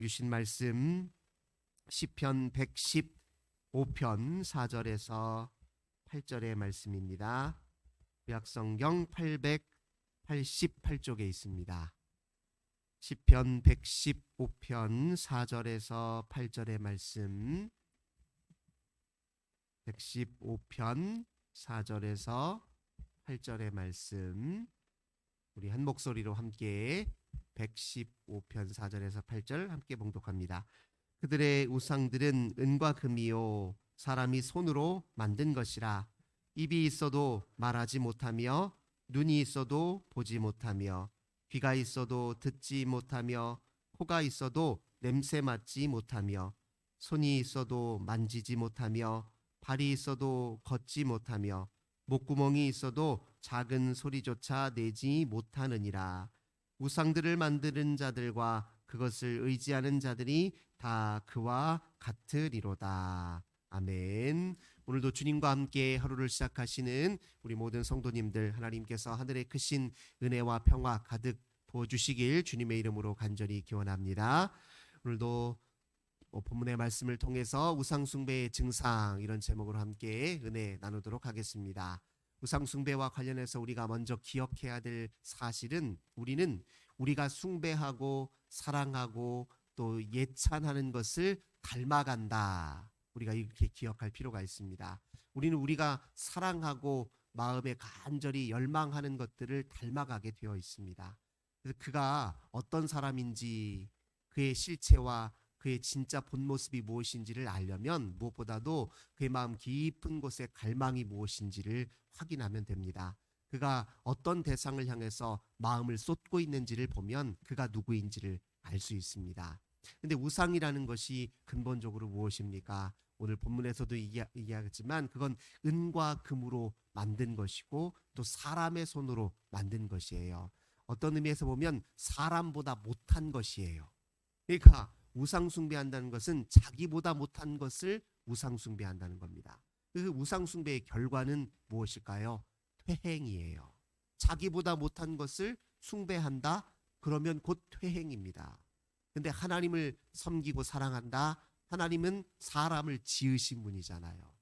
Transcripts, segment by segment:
주신 말씀 시편 115편 4절에서 8절의 말씀입니다. 구약성경 888쪽에 있습니다. 시편 115편 4절에서 8절의 말씀, 115편 4절에서 8절의 말씀, 우리 한 목소리로 함께 115편 4절에서 8절 함께 봉독합니다. 그들의 우상들은 은과 금이요 사람이 손으로 만든 것이라. 입이 있어도 말하지 못하며, 눈이 있어도 보지 못하며, 귀가 있어도 듣지 못하며, 코가 있어도 냄새 맡지 못하며, 손이 있어도 만지지 못하며, 발이 있어도 걷지 못하며, 목구멍이 있어도 작은 소리조차 내지 못하느니라. 우상들을 만드는 자들과 그것을 의지하는 자들이 다 그와 같으리로다. 아멘. 오늘도 주님과 함께 하루를 시작하시는 우리 모든 성도님들, 하나님께서 하늘의 크신 은혜와 평화 가득 부어주시길 주님의 이름으로 간절히 기원합니다. 오늘도 본문의 말씀을 통해서 우상숭배의 증상, 이런 제목으로 함께 은혜 나누도록 하겠습니다. 우상숭배와 관련해서 우리가 먼저 기억해야 될 사실은, 우리는 우리가 숭배하고 사랑하고 또 예찬하는 것을 닮아간다. 우리가 이렇게 기억할 필요가 있습니다. 우리는 우리가 사랑하고 마음에 간절히 열망하는 것들을 닮아가게 되어 있습니다. 그래서 그가 어떤 사람인지, 그의 실체와 그의 진짜 본 모습이 무엇인지를 알려면 무엇보다도 그의 마음 깊은 곳에 갈망이 무엇인지를 확인하면 됩니다. 그가 어떤 대상을 향해서 마음을 쏟고 있는지를 보면 그가 누구인지를 알 수 있습니다. 근데 우상이라는 것이 근본적으로 무엇입니까? 오늘 본문에서도 이야기하지만 그건 은과 금으로 만든 것이고 또 사람의 손으로 만든 것이에요. 어떤 의미에서 보면 사람보다 못한 것이에요. 그러니까 우상숭배한다는 것은 자기보다 못한 것을 우상숭배한다는 겁니다. 그 우상숭배의 결과는 무엇일까요? 퇴행이에요. 자기보다 못한 것을 숭배한다? 그러면 곧 퇴행입니다. 근데 하나님을 섬기고 사랑한다? 하나님은 사람을 지으신 분이잖아요.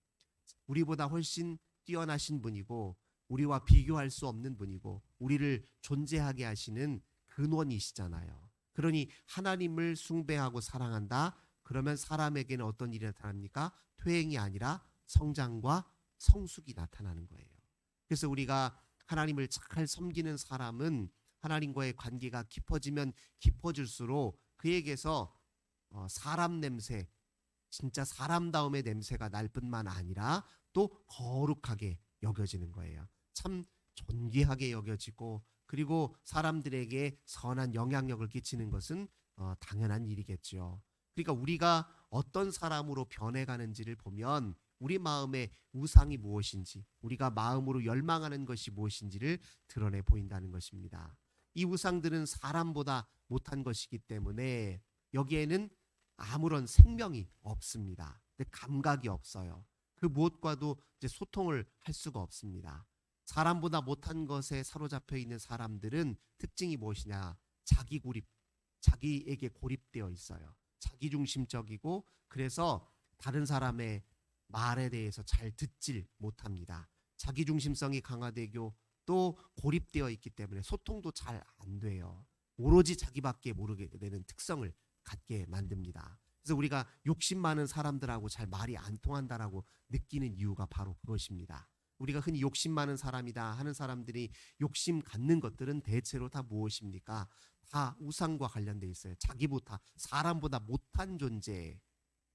우리보다 훨씬 뛰어나신 분이고, 우리와 비교할 수 없는 분이고, 우리를 존재하게 하시는 근원이시잖아요. 그러니 하나님을 숭배하고 사랑한다? 그러면 사람에게는 어떤 일이 나타납니까? 퇴행이 아니라 성장과 성숙이 나타나는 거예요. 그래서 우리가 하나님을 잘 섬기는 사람은 하나님과의 관계가 깊어지면 깊어질수록 그에게서 사람 냄새, 진짜 사람다움의 냄새가 날 뿐만 아니라 또 거룩하게 여겨지는 거예요. 참 존귀하게 여겨지고, 그리고 사람들에게 선한 영향력을 끼치는 것은 당연한 일이겠죠. 그러니까 우리가 어떤 사람으로 변해가는지를 보면 우리 마음의 우상이 무엇인지, 우리가 마음으로 열망하는 것이 무엇인지를 드러내 보인다는 것입니다. 이 우상들은 사람보다 못한 것이기 때문에 여기에는 아무런 생명이 없습니다. 감각이 없어요. 그 무엇과도 이제 소통을 할 수가 없습니다. 사람보다 못한 것에 사로잡혀 있는 사람들은 특징이 무엇이냐? 자기 고립, 자기에게 고립되어 있어요. 자기중심적이고, 그래서 다른 사람의 말에 대해서 잘 듣질 못합니다. 자기중심성이 강화되고 또 고립되어 있기 때문에 소통도 잘 안 돼요. 오로지 자기밖에 모르게 되는 특성을 갖게 만듭니다. 그래서 우리가 욕심 많은 사람들하고 잘 말이 안 통한다라고 느끼는 이유가 바로 그것입니다. 우리가 흔히 욕심 많은 사람이다 하는 사람들이 욕심 갖는 것들은 대체로 다 무엇입니까? 다 우상과 관련돼 있어요. 자기보다, 사람보다 못한 존재,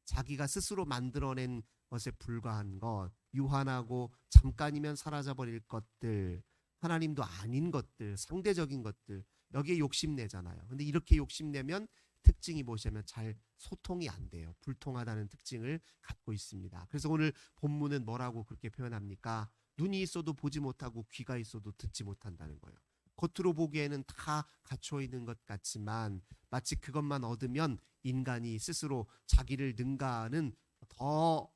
자기가 스스로 만들어낸 것에 불과한 것, 유한하고 잠깐이면 사라져버릴 것들, 하나님도 아닌 것들, 상대적인 것들, 여기에 욕심내잖아요. 근데 이렇게 욕심내면 특징이 무엇이냐면 잘 소통이 안 돼요. 불통하다는 특징을 갖고 있습니다. 그래서 오늘 본문은 뭐라고 그렇게 표현합니까? 눈이 있어도 보지 못하고 귀가 있어도 듣지 못한다는 거예요. 겉으로 보기에는 다 갖춰 있는 것 같지만 마치 그것만 얻으면 인간이 스스로 자기를 능가하는 더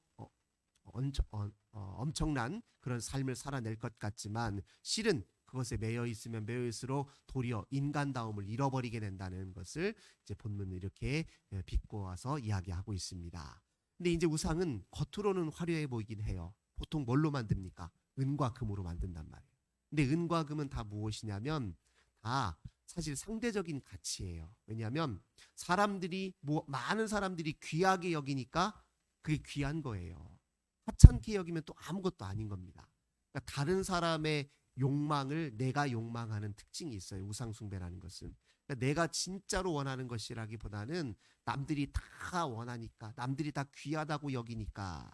엄청난 그런 삶을 살아낼 것 같지만 실은 그것에 매여 있으면 매여일수록 도리어 인간다움을 잃어버리게 된다는 것을 이제 본문을 이렇게 비꼬아서 이야기하고 있습니다. 근데 이제 우상은 겉으로는 화려해 보이긴 해요. 보통 뭘로 만듭니까? 은과 금으로 만든단 말이에요. 근데 은과 금은 다 무엇이냐면 다 사실 상대적인 가치예요. 왜냐하면 많은 사람들이 귀하게 여기니까 그게 귀한 거예요. 하찮게 여기면 또 아무것도 아닌 겁니다. 그러니까 다른 사람의 욕망을 내가 욕망하는 특징이 있어요. 우상숭배라는 것은. 그러니까 내가 진짜로 원하는 것이라기보다는 남들이 다 원하니까, 남들이 다 귀하다고 여기니까,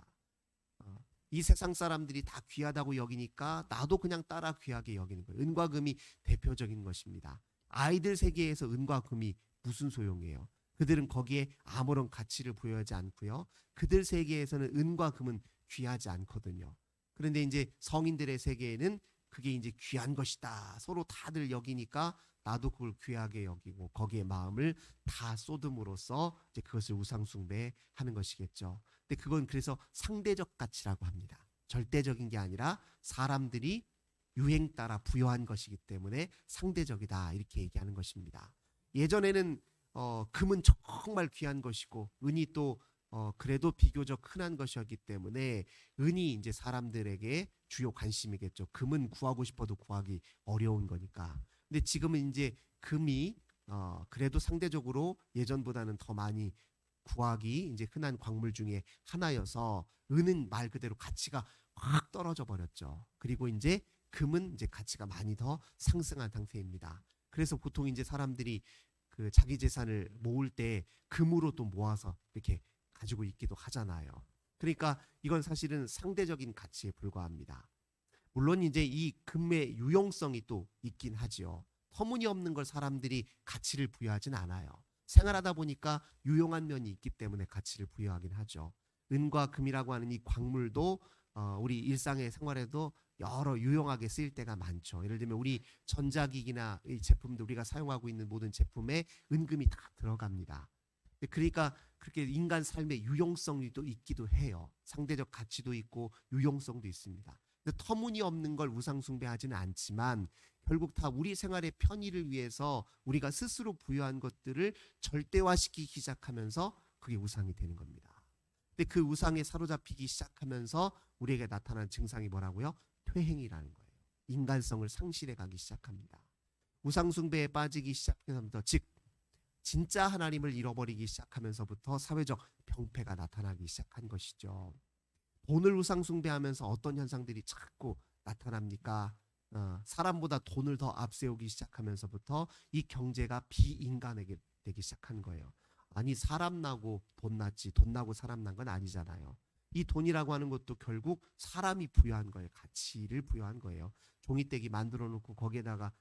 이 세상 사람들이 다 귀하다고 여기니까 나도 그냥 따라 귀하게 여기는 거예요. 은과 금이 대표적인 것입니다. 아이들 세계에서 은과 금이 무슨 소용이에요? 그들은 거기에 아무런 가치를 부여하지 않고요. 그들 세계에서는 은과 금은 귀하지 않거든요. 그런데 이제 성인들의 세계에는 그게 이제 귀한 것이다. 서로 다들 여기니까 나도 그걸 귀하게 여기고 거기에 마음을 다 쏟음으로써 이제 그것을 우상숭배하는 것이겠죠. 근데 그건 그래서 상대적 가치라고 합니다. 절대적인 게 아니라 사람들이 유행 따라 부여한 것이기 때문에 상대적이다 이렇게 얘기하는 것입니다. 예전에는 금은 정말 귀한 것이고 은이 또 그래도 비교적 흔한 것이었기 때문에 은이 이제 사람들에게 주요 관심이겠죠. 금은 구하고 싶어도 구하기 어려운 거니까. 근데 지금은 이제 금이 그래도 상대적으로 예전보다는 더 많이 구하기 이제 흔한 광물 중에 하나여서 은은 말 그대로 가치가 확 떨어져 버렸죠. 그리고 이제 금은 이제 가치가 많이 더 상승한 상태입니다. 그래서 보통 이제 사람들이 그 자기 재산을 모을 때 금으로 또 모아서 이렇게 가지고 있기도 하잖아요. 그러니까 이건 사실은 상대적인 가치에 불과합니다. 물론 이제 이 금의 유용성이 또 있긴 하지요. 터무니없는 걸 사람들이 가치를 부여하진 않아요. 생활하다 보니까 유용한 면이 있기 때문에 가치를 부여하긴 하죠. 은과 금이라고 하는 이 광물도 우리 일상의 생활에도 여러 유용하게 쓰일 때가 많죠. 예를 들면 우리 전자기기나 이 제품들 우리가 사용하고 있는 모든 제품에 은금이 다 들어갑니다. 그러니까 그렇게 인간 삶의 유용성이 또 있기도 해요. 상대적 가치도 있고 유용성도 있습니다. 근데 터무니없는 걸 우상숭배하지는 않지만 결국 다 우리 생활의 편의를 위해서 우리가 스스로 부여한 것들을 절대화시키기 시작하면서 그게 우상이 되는 겁니다. 근데 그 우상에 사로잡히기 시작하면서 우리에게 나타난 증상이 뭐라고요? 퇴행이라는 거예요. 인간성을 상실해 가기 시작합니다. 우상숭배에 빠지기 시작하면서 즉 진짜 하나님을 잃어버리기 시작하면서부터 사회적 병폐가 나타나기 시작한 것이죠. 돈을 우상숭배하면서 어떤 현상들이 자꾸 나타납니까? 사람보다 돈을 더 앞세우기 시작하면서부터 이 경제가 비인간에게 되기 시작한 거예요. 아니 사람 나고 돈 났지 돈 나고 사람 난 건 아니잖아요. 이 돈이라고 하는 것도 결국 사람이 부여한 거예요. 가치를 부여한 거예요. 종이떼기 만들어 놓고 거기에다가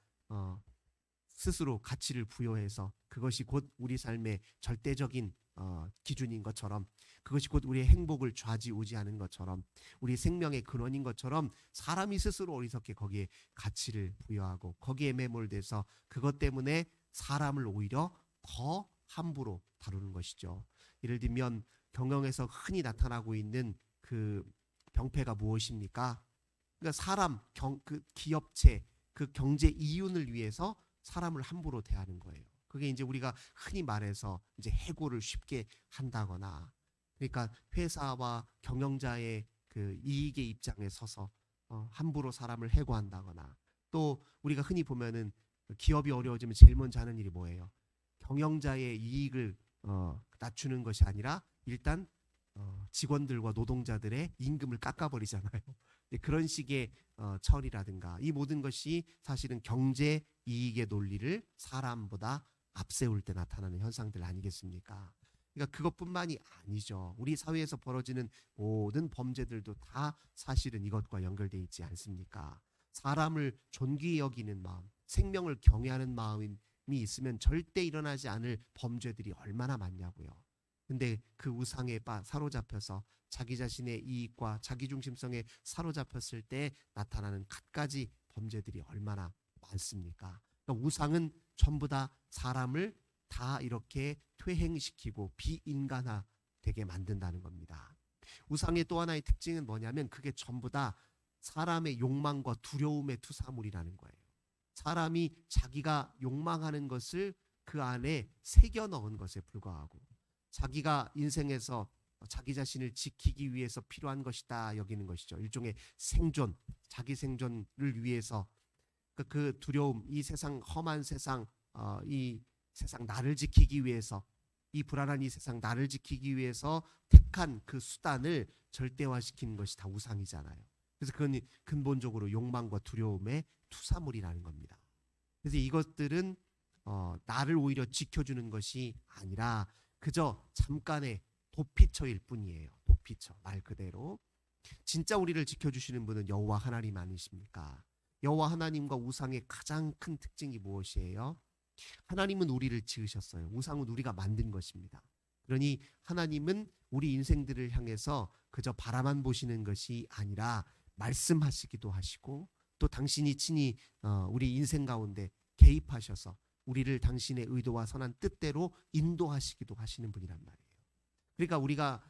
스스로 가치를 부여해서 그것이 곧 우리 삶의 절대적인 기준인 것처럼 그것이 곧 우리의 행복을 좌지우지하는 것처럼 우리 생명의 근원인 것처럼 사람이 스스로 어리석게 거기에 가치를 부여하고 거기에 매몰돼서 그것 때문에 사람을 오히려 더 함부로 다루는 것이죠. 예를 들면 경영에서 흔히 나타나고 있는 그 병폐가 무엇입니까? 그러니까 그 기업체, 그 경제 이윤을 위해서 사람을 함부로 대하는 거예요. 그게 이제 우리가 흔히 말해서 이제 해고를 쉽게 한다거나, 그러니까 회사와 경영자의 그 이익의 입장에 서서 함부로 사람을 해고한다거나, 또 우리가 흔히 보면은 기업이 어려워지면 제일 먼저 하는 일이 뭐예요? 경영자의 이익을 낮추는 것이 아니라 일단 직원들과 노동자들의 임금을 깎아버리잖아요. 그런 식의 처리라든가 이 모든 것이 사실은 경제 이익의 논리를 사람보다 앞세울 때 나타나는 현상들 아니겠습니까? 그러니까 그것뿐만이 아니죠. 우리 사회에서 벌어지는 모든 범죄들도 다 사실은 이것과 연결되어 있지 않습니까? 사람을 존귀히 여기는 마음, 생명을 경외하는 마음이 있으면 절대 일어나지 않을 범죄들이 얼마나 많냐고요. 근데 그 우상에 사로잡혀서 자기 자신의 이익과 자기중심성에 사로잡혔을 때 나타나는 갖가지 범죄들이 얼마나 많습니까? 그러니까 우상은 전부 다 사람을 다 이렇게 퇴행시키고 비인간화 되게 만든다는 겁니다. 우상의 또 하나의 특징은 뭐냐면 그게 전부 다 사람의 욕망과 두려움의 투사물이라는 거예요. 사람이 자기가 욕망하는 것을 그 안에 새겨 넣은 것에 불과하고, 자기가 인생에서 자기 자신을 지키기 위해서 필요한 것이다 여기는 것이죠. 일종의 생존, 자기 생존을 위해서 그 두려움, 이 세상 험한 세상, 이 세상 나를 지키기 위해서, 이 불안한 이 세상 나를 지키기 위해서 택한 그 수단을 절대화시키는 것이 다 우상이잖아요. 그래서 그건 근본적으로 욕망과 두려움의 투사물이라는 겁니다. 그래서 이것들은 나를 오히려 지켜주는 것이 아니라 그저 잠깐의 도피처일 뿐이에요. 도피처, 말 그대로. 진짜 우리를 지켜주시는 분은 여호와 하나님 아니십니까? 여호와 하나님과 우상의 가장 큰 특징이 무엇이에요? 하나님은 우리를 지으셨어요. 우상은 우리가 만든 것입니다. 그러니 하나님은 우리 인생들을 향해서 그저 바라만 보시는 것이 아니라 말씀하시기도 하시고, 또 당신이 친히 우리 인생 가운데 개입하셔서 우리를 당신의 의도와 선한 뜻대로 인도하시기도 하시는 분이란 말이에요. 그러니까 우리가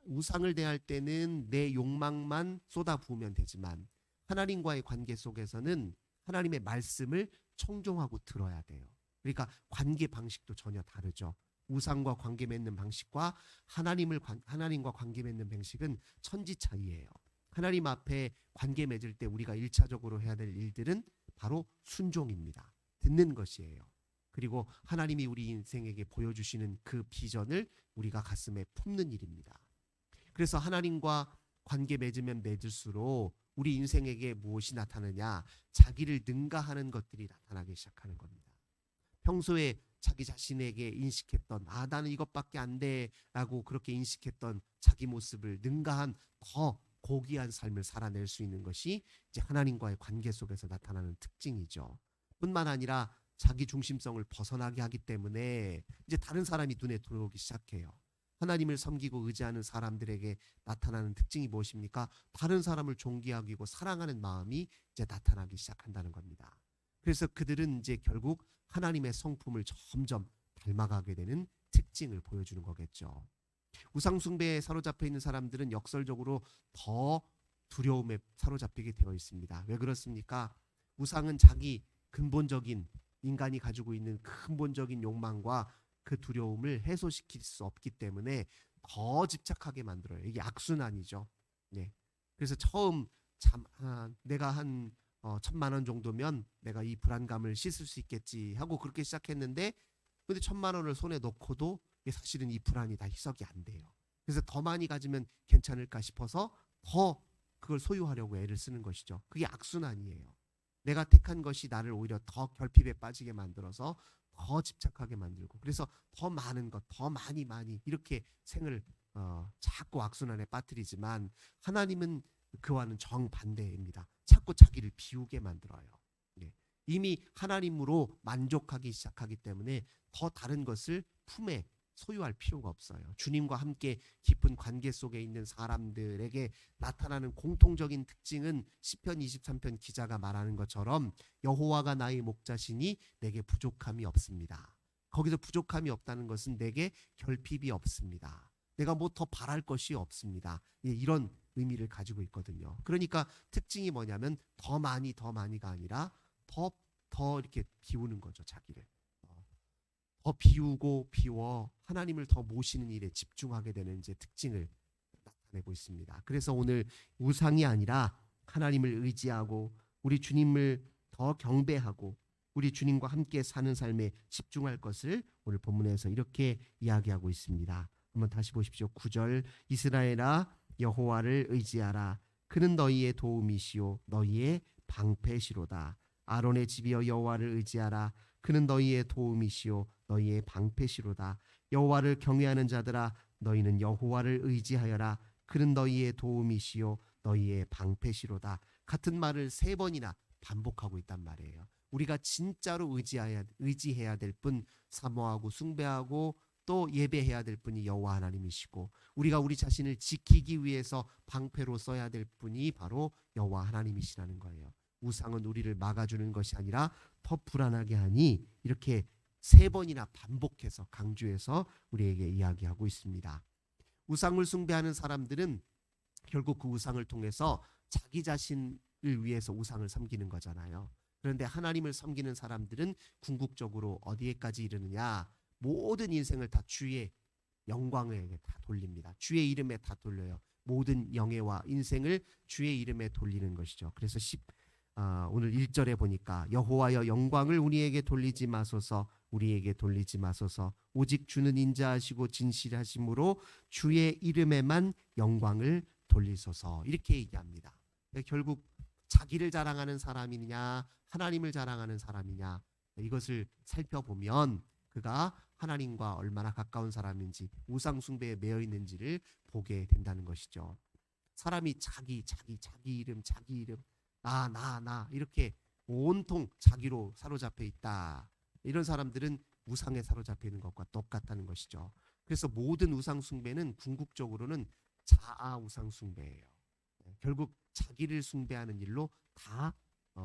우상을 대할 때는 내 욕망만 쏟아부으면 되지만, 하나님과의 관계 속에서는 하나님의 말씀을 청종하고 들어야 돼요. 그러니까 관계 방식도 전혀 다르죠. 우상과 관계 맺는 방식과 하나님과 관계 맺는 방식은 천지 차이예요. 하나님 앞에 관계 맺을 때 우리가 1차적으로 해야 될 일들은 바로 순종입니다. 듣는 것이에요. 그리고 하나님이 우리 인생에게 보여주시는 그 비전을 우리가 가슴에 품는 일입니다. 그래서 하나님과 관계 맺으면 맺을수록 우리 인생에게 무엇이 나타나냐? 자기를 능가하는 것들이 나타나기 시작하는 겁니다. 평소에 자기 자신에게 인식했던 나는 이것밖에 안 돼 라고 그렇게 인식했던 자기 모습을 능가한 더 고귀한 삶을 살아낼 수 있는 것이 이제 하나님과의 관계 속에서 나타나는 특징이죠. 뿐만 아니라 자기 중심성을 벗어나게 하기 때문에 이제 다른 사람이 눈에 들어오기 시작해요. 하나님을 섬기고 의지하는 사람들에게 나타나는 특징이 무엇입니까? 다른 사람을 존귀하고 사랑하는 마음이 이제 나타나기 시작한다는 겁니다. 그래서 그들은 이제 결국 하나님의 성품을 점점 닮아가게 되는 특징을 보여주는 거겠죠. 우상숭배에 사로잡혀 있는 사람들은 역설적으로 더 두려움에 사로잡히게 되어 있습니다. 왜 그렇습니까? 우상은 자기 근본적인, 인간이 가지고 있는 근본적인 욕망과 그 두려움을 해소시킬 수 없기 때문에 더 집착하게 만들어요. 이게 악순환이죠. 네. 그래서 처음 내가 한 1,000만 원 정도면 내가 이 불안감을 씻을 수 있겠지 하고 그렇게 시작했는데, 근데 1,000만 원을 손에 넣고도 사실은 이 불안이 다 희석이 안 돼요. 그래서 더 많이 가지면 괜찮을까 싶어서 더 그걸 소유하려고 애를 쓰는 것이죠. 그게 악순환이에요. 내가 택한 것이 나를 오히려 더 결핍에 빠지게 만들어서 더 집착하게 만들고, 그래서 더 많은 것, 더 많이 이렇게 생을 자꾸 악순환에 빠뜨리지만, 하나님은 그와는 정반대입니다. 자꾸 자기를 비우게 만들어요. 네. 이미 하나님으로 만족하기 시작하기 때문에 더 다른 것을 품에 소유할 필요가 없어요. 주님과 함께 깊은 관계 속에 있는 사람들에게 나타나는 공통적인 특징은 시편 23편 기자가 말하는 것처럼 여호와가 나의 목자시니 내게 부족함이 없습니다. 거기서 부족함이 없다는 것은 내게 결핍이 없습니다. 내가 뭐 더 바랄 것이 없습니다. 이런 의미를 가지고 있거든요. 그러니까 특징이 뭐냐면 더 많이가 아니라 더 이렇게 비우는 거죠. 자기를 더 비워 하나님을 더 모시는 일에 집중하게 되는 이제 특징을 나타내고 있습니다. 그래서 오늘 우상이 아니라 하나님을 의지하고 우리 주님을 더 경배하고 우리 주님과 함께 사는 삶에 집중할 것을 오늘 본문에서 이렇게 이야기하고 있습니다. 한번 다시 보십시오. 9절, 이스라엘아 여호와를 의지하라. 그는 너희의 도움이시요 너희의 방패시로다. 아론의 집이여 여호와를 의지하라. 그는 너희의 도움이시요 너희의 방패시로다. 여호와를 경외하는 자들아 너희는 여호와를 의지하여라. 그는 너희의 도움이시요 너희의 방패시로다. 같은 말을 3번이나 반복하고 있단 말이에요. 우리가 진짜로 의지해야 될 분, 사모하고 숭배하고 또 예배해야 될 분이 여호와 하나님이시고, 우리가 우리 자신을 지키기 위해서 방패로 써야 될 분이 바로 여호와 하나님이시라는 거예요. 우상은 우리를 막아주는 것이 아니라 더 불안하게 하니, 이렇게 3번이나 반복해서 강조해서 우리에게 이야기하고 있습니다. 우상을 숭배하는 사람들은 결국 그 우상을 통해서 자기 자신을 위해서 우상을 섬기는 거잖아요. 그런데 하나님을 섬기는 사람들은 궁극적으로 어디에까지 이르느냐? 모든 인생을 다 주의 영광에게 다 돌립니다. 주의 이름에 다 돌려요. 모든 영예와 인생을 주의 이름에 돌리는 것이죠. 그래서 오늘 1절에 보니까 여호와여 영광을 우리에게 돌리지 마소서, 우리에게 돌리지 마소서, 오직 주는 인자하시고 진실하심으로 주의 이름에만 영광을 돌리소서, 이렇게 얘기합니다. 결국 자기를 자랑하는 사람이냐 하나님을 자랑하는 사람이냐, 이것을 살펴보면 그가 하나님과 얼마나 가까운 사람인지, 우상 숭배에 매여 있는지를 보게 된다는 것이죠. 사람이 자기 이름, 나 이렇게 온통 자기로 사로잡혀 있다, 이런 사람들은 우상에 사로잡혀 있는 것과 똑같다는 것이죠. 그래서 모든 우상 숭배는 궁극적으로는 자아 우상 숭배예요. 결국 자기를 숭배하는 일로 다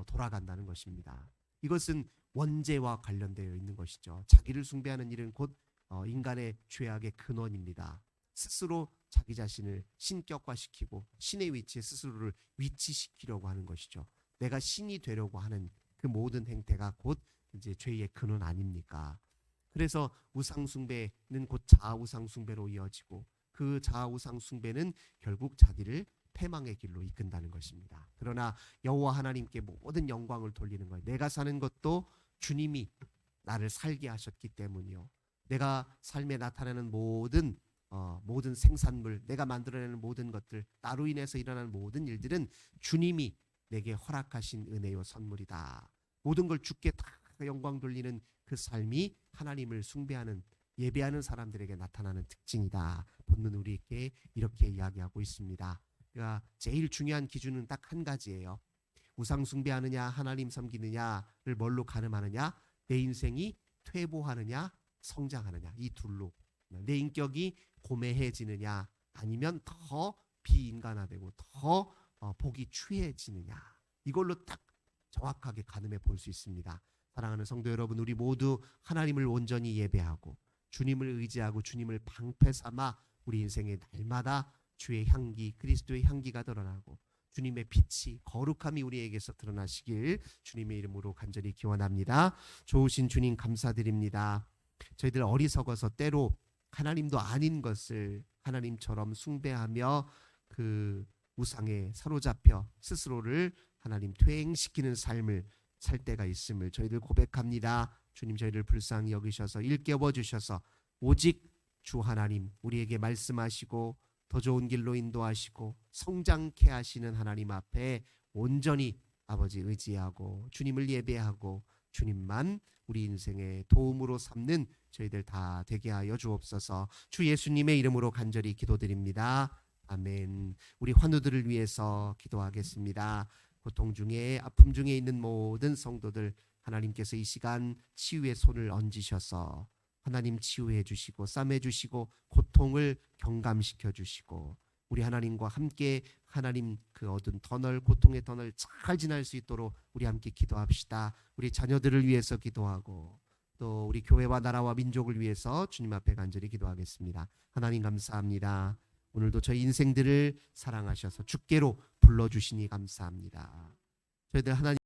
돌아간다는 것입니다. 이것은 원죄와 관련되어 있는 것이죠. 자기를 숭배하는 일은 곧 인간의 죄악의 근원입니다. 스스로 자기 자신을 신격화시키고 신의 위치에 스스로를 위치시키려고 하는 것이죠. 내가 신이 되려고 하는 그 모든 행태가 곧 이제 죄의 근원 아닙니까? 그래서 우상 숭배는 곧 자아 우상 숭배로 이어지고, 그 자아 우상 숭배는 결국 자기를 패망의 길로 이끈다는 것입니다. 그러나 여호와 하나님께 모든 영광을 돌리는 거예요. 내가 사는 것도 주님이 나를 살게 하셨기 때문이요. 내가 삶에 나타나는 모든 생산물, 내가 만들어내는 모든 것들, 나로 인해서 일어나는 모든 일들은 주님이 내게 허락하신 은혜요 선물이다. 모든 걸 주께 다 영광 돌리는 그 삶이 하나님을 숭배하는, 예배하는 사람들에게 나타나는 특징이다. 본문 우리에게 이렇게 이야기하고 있습니다. 그러니까 제일 중요한 기준은 딱 한 가지예요. 우상 숭배하느냐 하나님 섬기느냐를 뭘로 가늠하느냐? 내 인생이 퇴보하느냐 성장하느냐, 이 둘로. 내 인격이 고매해지느냐 아니면 더 비인간화되고 더 보기 추해지느냐, 이걸로 딱 정확하게 가늠해 볼 수 있습니다. 사랑하는 성도 여러분, 우리 모두 하나님을 온전히 예배하고 주님을 의지하고 주님을 방패 삼아 우리 인생의 날마다 주의 향기, 그리스도의 향기가 드러나고 주님의 빛이, 거룩함이 우리에게서 드러나시길 주님의 이름으로 간절히 기원합니다. 좋으신 주님 감사드립니다. 저희들 어리석어서 때로 하나님도 아닌 것을 하나님처럼 숭배하며 그 우상에 사로잡혀 스스로를 하나님 퇴행시키는 삶을 살 때가 있음을 저희들 고백합니다. 주님, 저희를 불쌍히 여기셔서 일깨워 주셔서 오직 주 하나님 우리에게 말씀하시고 더 좋은 길로 인도하시고 성장케 하시는 하나님 앞에 온전히 아버지 의지하고 주님을 예배하고 주님만 우리 인생의 도움으로 삼는 저희들 다 되게 하여 주옵소서. 주 예수님의 이름으로 간절히 기도드립니다. 아멘. 우리 환우들을 위해서 기도하겠습니다. 고통 중에, 아픔 중에 있는 모든 성도들, 하나님께서 이 시간 치유의 손을 얹으셔서 하나님 치유해 주시고 싸매 주시고 고통을 경감시켜 주시고 우리 하나님과 함께 하나님 그 어두운 터널, 고통의 터널 잘 지날 수 있도록 우리 함께 기도합시다. 우리 자녀들을 위해서 기도하고 또 우리 교회와 나라와 민족을 위해서 주님 앞에 간절히 기도하겠습니다. 하나님 감사합니다. 오늘도 저희 인생들을 사랑하셔서 주께로 불러주시니 감사합니다. 저희들 하나님